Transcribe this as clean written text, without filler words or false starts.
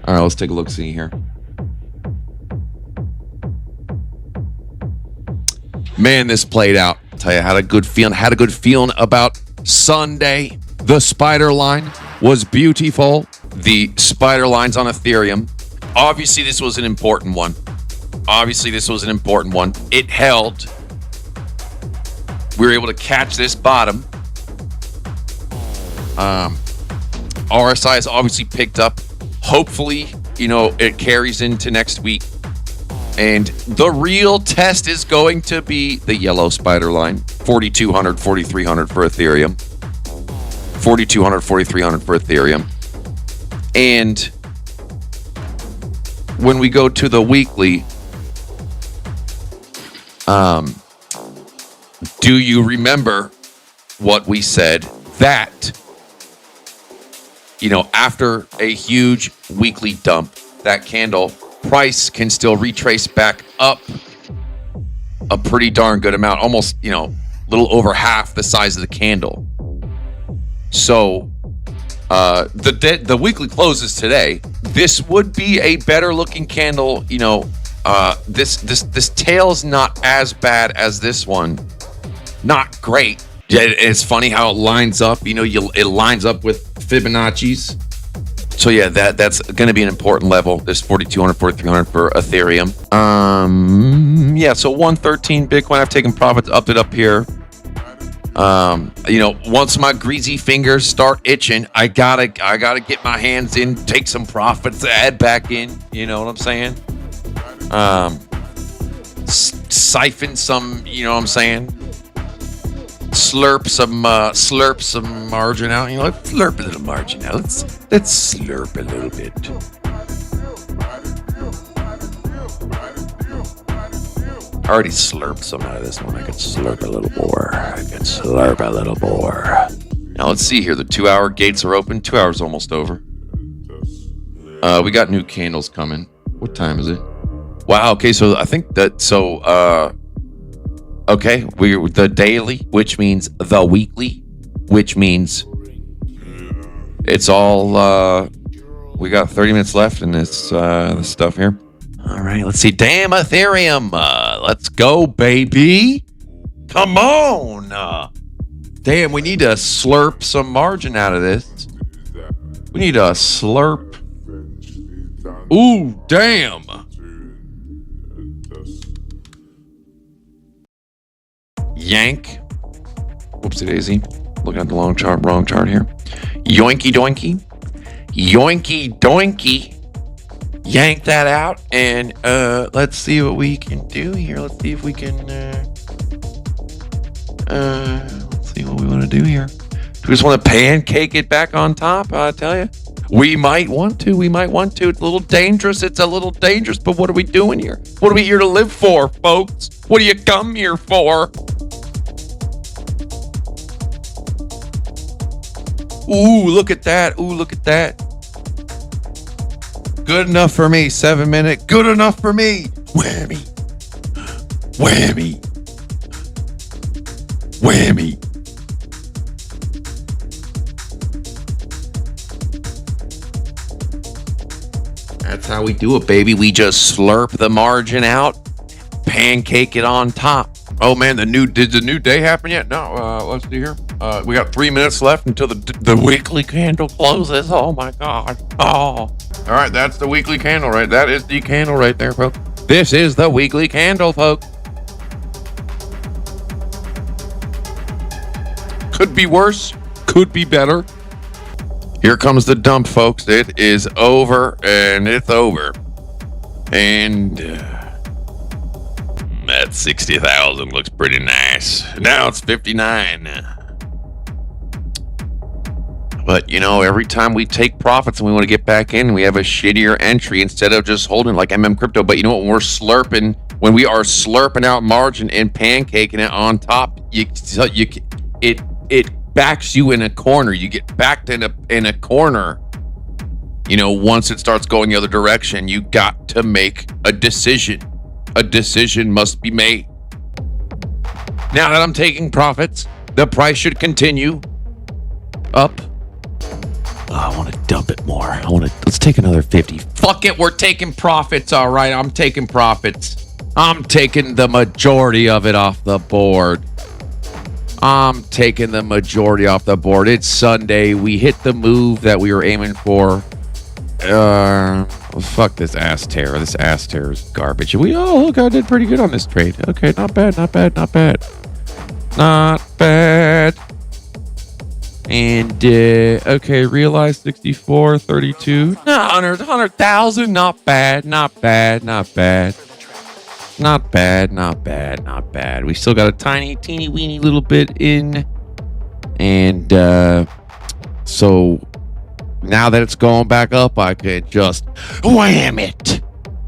All right, let's take a look. See here. Man, this played out. I'll tell you, had a good feeling about Sunday. The spider line was beautiful. The spider lines on Ethereum. Obviously, this was an important one. It held. We were able to catch this bottom. RSI has obviously picked up. Hopefully, it carries into next week. And the real test is going to be the yellow spider line. 4,200, 4,300 for Ethereum. 4,200, 4,300 for Ethereum. And when we go to the weekly, do you remember what we said? That, after a huge weekly dump, that candle price can still retrace back up a pretty darn good amount, almost, a little over half the size of the candle. So the weekly closes today. This would be a better looking candle. This tail's not as bad as this one. Not great. It's funny how it lines up. It lines up with Fibonacci's. So yeah, that's going to be an important level. This 4,200, 4,300 for Ethereum. So 113 Bitcoin. I've taken profits, upped it up here. Once my greasy fingers start itching, I gotta get my hands in, take some profits, add back in. You know what I'm saying? Siphon some. You know what I'm saying? Slurp some margin out. Let's slurp a little margin out. Let's slurp a little bit. I already slurped some out of this one. I could slurp a little more. Now let's see here. The 2-hour gates are open. 2 hours almost over. We got new candles coming. What time is it? Wow. Okay. So I think that. Okay, we're the daily, which means the weekly, which means it's all, we got 30 minutes left in this stuff here. All right, let's see. Damn, Ethereum. Let's go, baby. Come on. Damn, we need to slurp some margin out of this. We need to slurp. Ooh, damn. Yank. Whoopsie daisy. Looking at the wrong chart here. Yoinky doinky. Yank that out, and let's see what we can do here. Let's see if we can let's see what we want to do here. Do we just want to pancake it back on top? I tell you, we might want to. It's a little dangerous. But what are we doing here? What are we here to live for, folks? What do you come here for? Ooh, look at that. Good enough for me. 7 minute. Good enough for me. Whammy. That's how we do it, baby. We just slurp the margin out, pancake it on top. Oh man, did the new day happen yet? No, let's see here. We got 3 minutes left until the weekly candle closes. Oh my God. Oh. All right, that's the weekly candle, right? That is the candle right there, folks. This is the weekly candle, folks. Could be worse, could be better. Here comes the dump, folks. It is over, and it's over. And that 60,000 looks pretty nice. Now it's 59. But, every time we take profits and we want to get back in, we have a shittier entry instead of just holding like Crypto. But you know what? When we are slurping out margin and pancaking it on top, it backs you in a corner. You get backed in a corner. Once it starts going the other direction, you got to make a decision. A decision must be made. Now that I'm taking profits, the price should continue up. I want to dump it more. Let's take another 50. Fuck it, we're taking profits. All right, I'm taking profits. I'm taking the majority of it off the board. It's Sunday. We hit the move that we were aiming for. Fuck this ass tear. This ass tear is garbage. Look, I did pretty good on this trade. Okay, not bad. And, okay, realized 64, 32. No, 100,000. Not bad. We still got a tiny, teeny, weeny little bit in. And, so now that it's going back up, I could just wham it.